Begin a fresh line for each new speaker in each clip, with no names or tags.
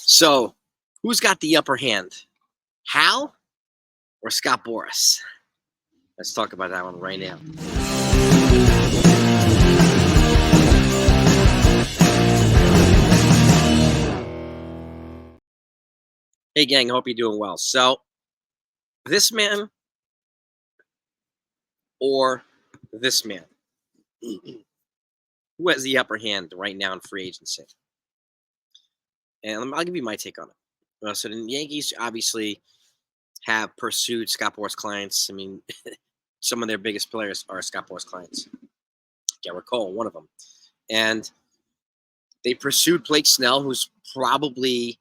So, who's got the upper hand? Hal or Scott Boras? Let's talk about that one right now. Hey, gang, hope you're doing well. So, this man or this man? Who has the upper hand right now in free agency? And I'll give you my take on it. So, the Yankees obviously have pursued Scott Boras clients. I mean, some of their biggest players are Scott Boras clients. Garrett Cole, one of them. And they pursued Blake Snell, who's probably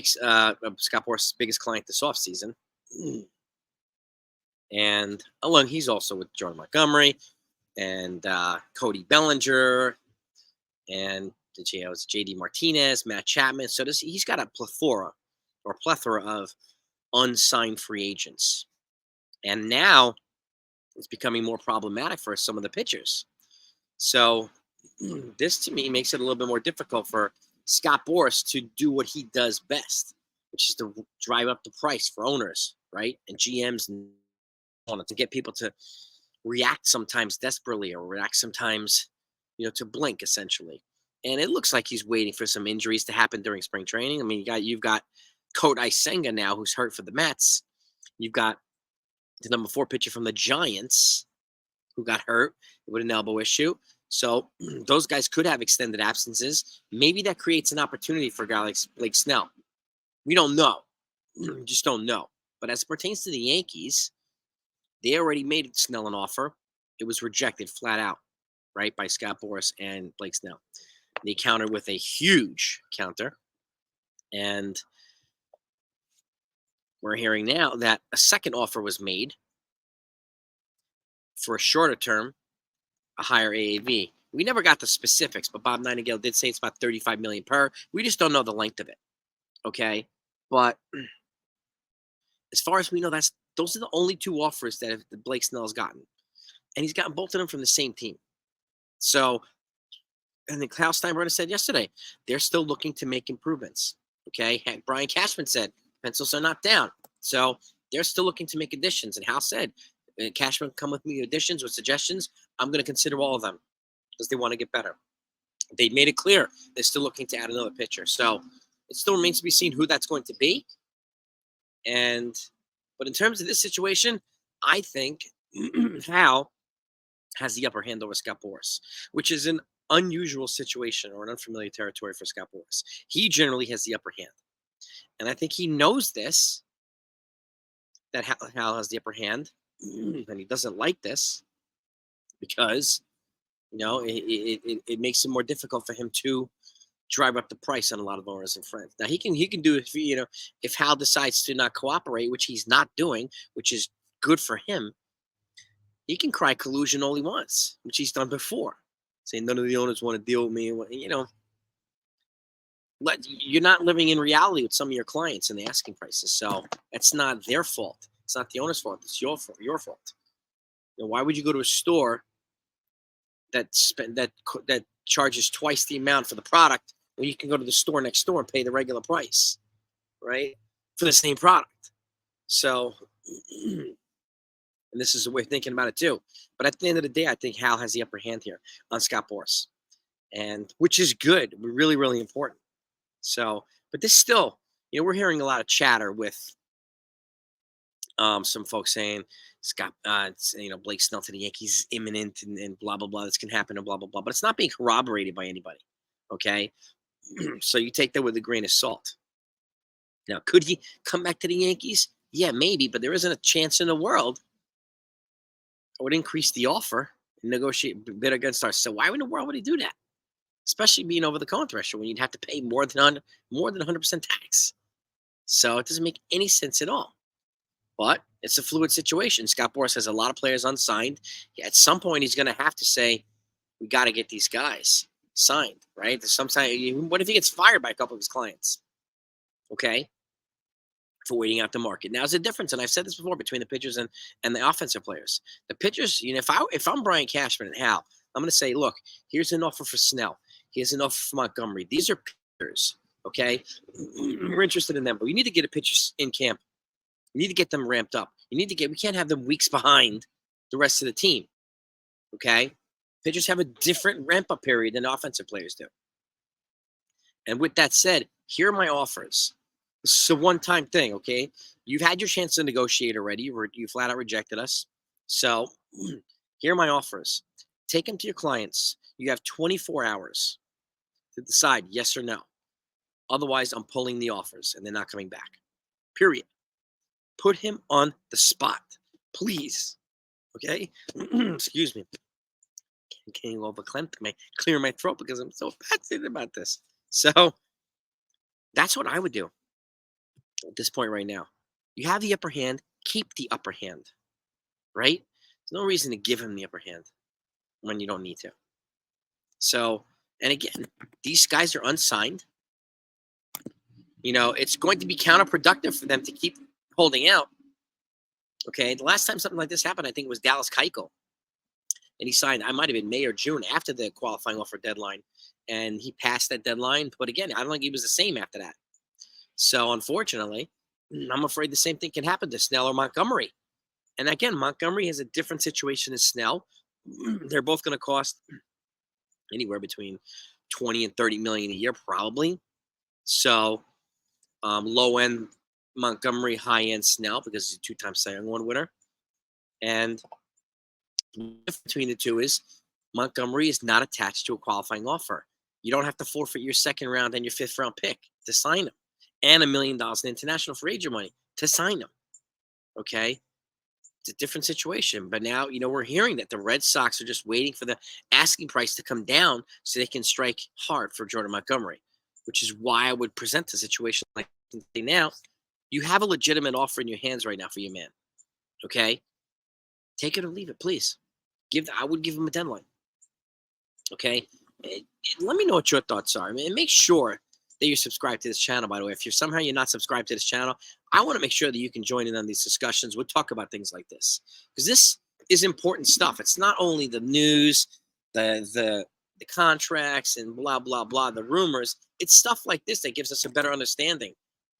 Scott Boras' biggest client this offseason. And along, he's also with Jordan Montgomery and Cody Bellinger and J.D. Martinez, Matt Chapman. So he's got a plethora of unsigned free agents. And now it's becoming more problematic for some of the pitchers. So this, to me, makes it a little bit more difficult for Scott Boras to do what he does best, which is to drive up the price for owners, right? And GMs and to get people to react sometimes desperately or react sometimes, to blink, essentially. And it looks like he's waiting for some injuries to happen during spring training. I mean, you've got Kodai Senga now, who's hurt for the Mets. You've got the number 4 pitcher from the Giants, who got hurt with an elbow issue. So those guys could have extended absences. Maybe that creates an opportunity for a guy like Snell. We don't know. We just don't know. But as it pertains to the Yankees, they already made Snell an offer. It was rejected flat out, right, by Scott Boras and Blake Snell. They countered with a huge counter. And we're hearing now that a second offer was made for a shorter term, a higher AAV. We never got the specifics, but Bob Nightingale did say it's about $35 million per. We just don't know the length of it. Okay, but as far as we know, those are the only 2 offers that Blake Snell has gotten, and he's gotten both of them from the same team. So, and then Klaus Steinbrenner said yesterday they're still looking to make improvements. Okay, Brian Cashman said pencils are not down, so they're still looking to make additions. And Hal said, Cashman, come with me additions with suggestions. I'm going to consider all of them because they want to get better. They made it clear they're still looking to add another pitcher. So it still remains to be seen who that's going to be. But in terms of this situation, I think Hal has the upper hand over Scott Boras, which is an unusual situation or an unfamiliar territory for Scott Boras. He generally has the upper hand. And I think he knows this, that Hal has the upper hand. And he doesn't like this because, it makes it more difficult for him to drive up the price on a lot of owners and friends. Now he can do it, if Hal decides to not cooperate, which he's not doing, which is good for him. He can cry collusion all he wants, which he's done before, saying none of the owners want to deal with me. You're not living in reality with some of your clients and the asking prices, so it's not their fault. It's not the owner's fault. It's your fault. Why would you go to a store that charges twice the amount for the product when you can go to the store next door and pay the regular price, right, for the same product? So, and this is the way of thinking about it too. But at the end of the day, I think Hal has the upper hand here on Scott Boras, and which is good. Really, really important. So, but this still, we're hearing a lot of chatter with some folks saying Blake Snell to the Yankees is imminent and blah blah blah. This can happen and blah blah blah. But it's not being corroborated by anybody. Okay, so you take that with a grain of salt. Now, could he come back to the Yankees? Yeah, maybe, but there isn't a chance in the world. I would increase the offer and negotiate bid against us. So why in the world would he do that? Especially being over the cone threshold when you'd have to pay more than 100% tax. So it doesn't make any sense at all. But it's a fluid situation. Scott Boras has a lot of players unsigned. At some point, he's going to have to say, we got to get these guys signed, right? What if he gets fired by a couple of his clients? Okay? For waiting out the market. Now, there's a difference, and I've said this before, between the pitchers and the offensive players. The pitchers, if I'm Brian Cashman and Hal, I'm going to say, look, here's an offer for Snell. Here's an offer for Montgomery. These are pitchers Okay, we're interested in them, but we need to get a pitcher in camp. We need to get them ramped up. We can't have them weeks behind the rest of the team. Okay, pitchers have a different ramp up period than offensive players do. And with that said, here are my offers. This is a one-time thing, okay? You've had your chance to negotiate already. You flat out rejected us. So here are my offers. Take them to your clients. You have 24 hours to decide yes or no. Otherwise, I'm pulling the offers and they're not coming back. Period. Put him on the spot, please. Okay? Excuse me. I'm getting overclamped. Clear my throat because I'm so passionate about this. So that's what I would do at this point right now. You have the upper hand, keep the upper hand, right? There's no reason to give him the upper hand when you don't need to. So, and again, these guys are unsigned. You know, it's going to be counterproductive for them to keep holding out. Okay, the last time something like this happened, I think it was Dallas Keuchel. And he signed, I might have been May or June after the qualifying offer deadline. And he passed that deadline. But again, I don't think he was the same after that. So unfortunately, I'm afraid the same thing can happen to Snell or Montgomery. And again, Montgomery has a different situation as Snell. They're both going to cost anywhere between 20 and 30 million a year, probably. So low end Montgomery, high end Snell, because he's a two-time Cy Young Award winner. And the difference between the two is Montgomery is not attached to a qualifying offer. You don't have to forfeit your second round and your fifth round pick to sign him, and $1 million in international free agent money to sign him. Okay, it's a different situation. But now, you know, we're hearing that the Red Sox are just waiting for the asking price to come down so they can strike hard for Jordan Montgomery, which is why I would present the situation like now. You have a legitimate offer in your hands right now for your man. Okay, take it or leave it, please. I would give him a deadline. Okay, let me know what your thoughts are. I mean, make sure that you're subscribed to this channel, by the way. If you're not subscribed to this channel, I want to make sure that you can join in on these discussions. We'll talk about things like this because this is important stuff. It's not only the news, the contracts and blah, blah, blah, the rumors. It's stuff like this that gives us a better understanding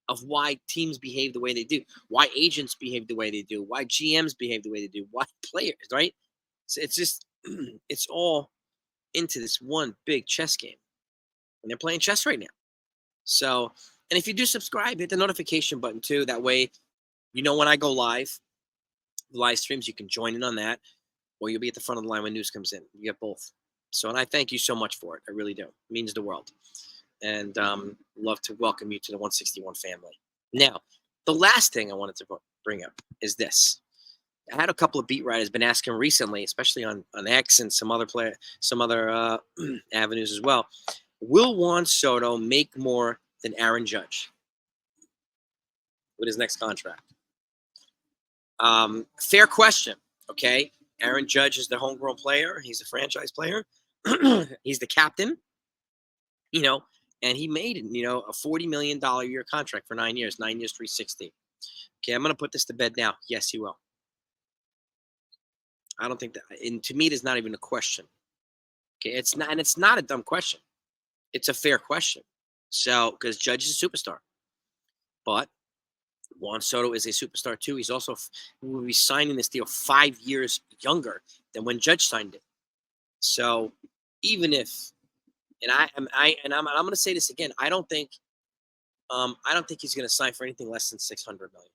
of why teams behave the way they do, why agents behave the way they do, why GMs behave the way they do, why players, right? So it's just, it's all into this one big chess game. And they're playing chess right now. So, and if you do subscribe, hit the notification button too. That way, you know when I go live streams, you can join in on that, or you'll be at the front of the line when news comes in. You get both. So, and I thank you so much for it. I really do. It means the world. And love to welcome you to the 161 family. Now, the last thing I wanted to bring up is this. I had a couple of beat writers been asking recently, especially on X and some other avenues as well. Will Juan Soto make more than Aaron Judge with his next contract? Fair question. Okay, Aaron Judge is the homegrown player. He's a franchise player. He's the captain. You know, and he made a $40 million a year contract for 9 years. 9 years, 360. Okay, I'm gonna put this to bed now. Yes, he will. I don't think that, and to me, it is not even a question. Okay, it's not a dumb question. It's a fair question. So, because Judge is a superstar, but Juan Soto is a superstar too. He's also will be signing this deal 5 years younger than when Judge signed it. So, even if, and I'm going to say this again, I don't think he's going to sign for anything less than $600 million.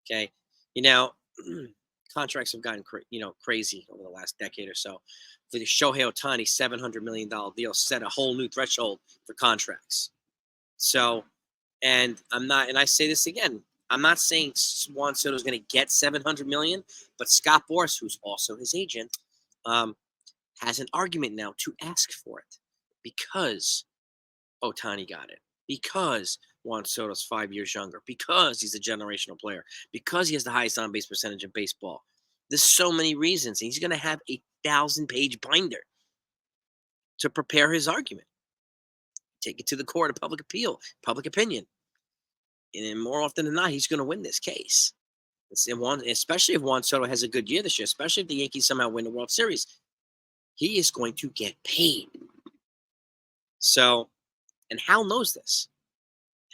Okay, contracts have gotten crazy over the last decade or so. For the Shohei Ohtani $700 million deal set a whole new threshold for contracts. So, and I say this again, I'm not saying Juan Soto is going to get $700 million, but Scott Boras, who's also his agent, has an argument now to ask for it because Ohtani got it, because Juan Soto's 5 years younger, because he's a generational player, because he has the highest on-base percentage in baseball. There's so many reasons. He's going to have a 1,000-page binder to prepare his argument. Take it to the court of public opinion. And more often than not, he's going to win this case. Especially if Juan Soto has a good year this year, especially if the Yankees somehow win the World Series, he is going to get paid. So, And Hal knows this.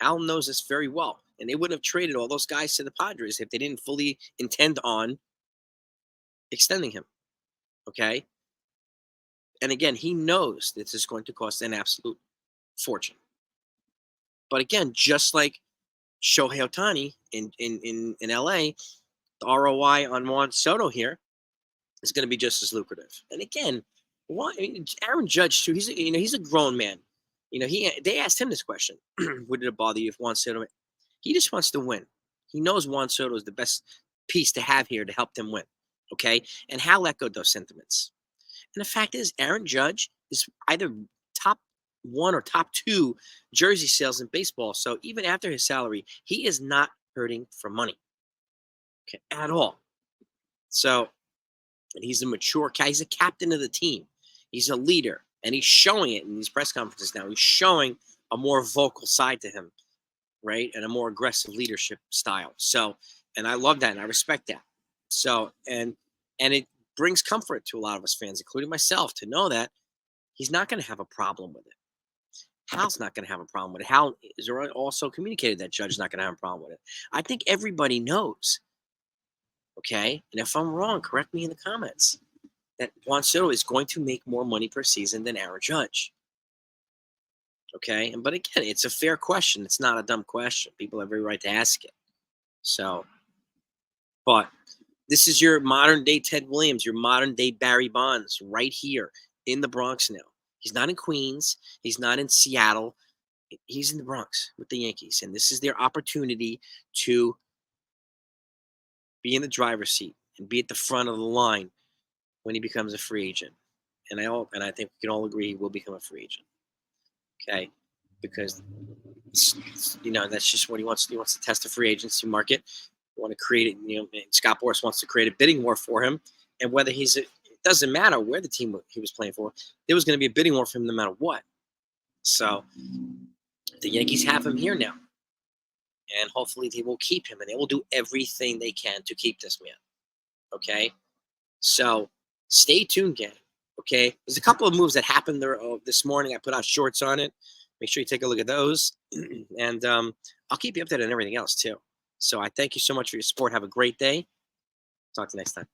Hal knows this very well. And they wouldn't have traded all those guys to the Padres if they didn't fully intend on extending him. Okay. And again, he knows this is going to cost an absolute fortune. But again, just like Shohei Ohtani in LA, the ROI on Juan Soto here is going to be just as lucrative. And again, Aaron Judge too. He's a grown man. They asked him this question: would it bother you if Juan Soto? He just wants to win. He knows Juan Soto is the best piece to have here to help them win. Okay, and Hal echoed those sentiments. And the fact is, Aaron Judge is either top 1 or top 2 jersey sales in baseball. So even after his salary, he is not hurting for money, okay, at all. So, and he's a mature guy. He's a captain of the team. He's a leader, and he's showing it in these press conferences now. He's showing a more vocal side to him, right, and a more aggressive leadership style. So, and I love that, and I respect that. So, and it brings comfort to a lot of us fans, including myself, to know that he's not going to have a problem with it. Hal's not going to have a problem with it. Hal is also communicated that Judge's not going to have a problem with it. I think everybody knows, okay? And if I'm wrong, correct me in the comments, that Juan Soto is going to make more money per season than Aaron Judge. Okay? But again, it's a fair question. It's not a dumb question. People have every right to ask it. So, but this is your modern-day Ted Williams, your modern-day Barry Bonds right here in the Bronx now. He's not in Queens. He's not in Seattle. He's in the Bronx with the Yankees. And this is their opportunity to be in the driver's seat and be at the front of the line when he becomes a free agent. And I think we can all agree he will become a free agent. Okay? Because, that's just what he wants. He wants to test the free agency market. Want to create it, Scott Boras wants to create a bidding war for him, and whether it doesn't matter where the team he was playing for, there was going to be a bidding war for him no matter what. So the Yankees have him here now, and hopefully they will keep him, and they will do everything they can to keep this man. Okay, so stay tuned, gang. Okay, there's a couple of moves that happened there this morning. I put out shorts on it. Make sure you take a look at those, and I'll keep you updated on everything else too. So I thank you so much for your support. Have a great day. Talk to you next time.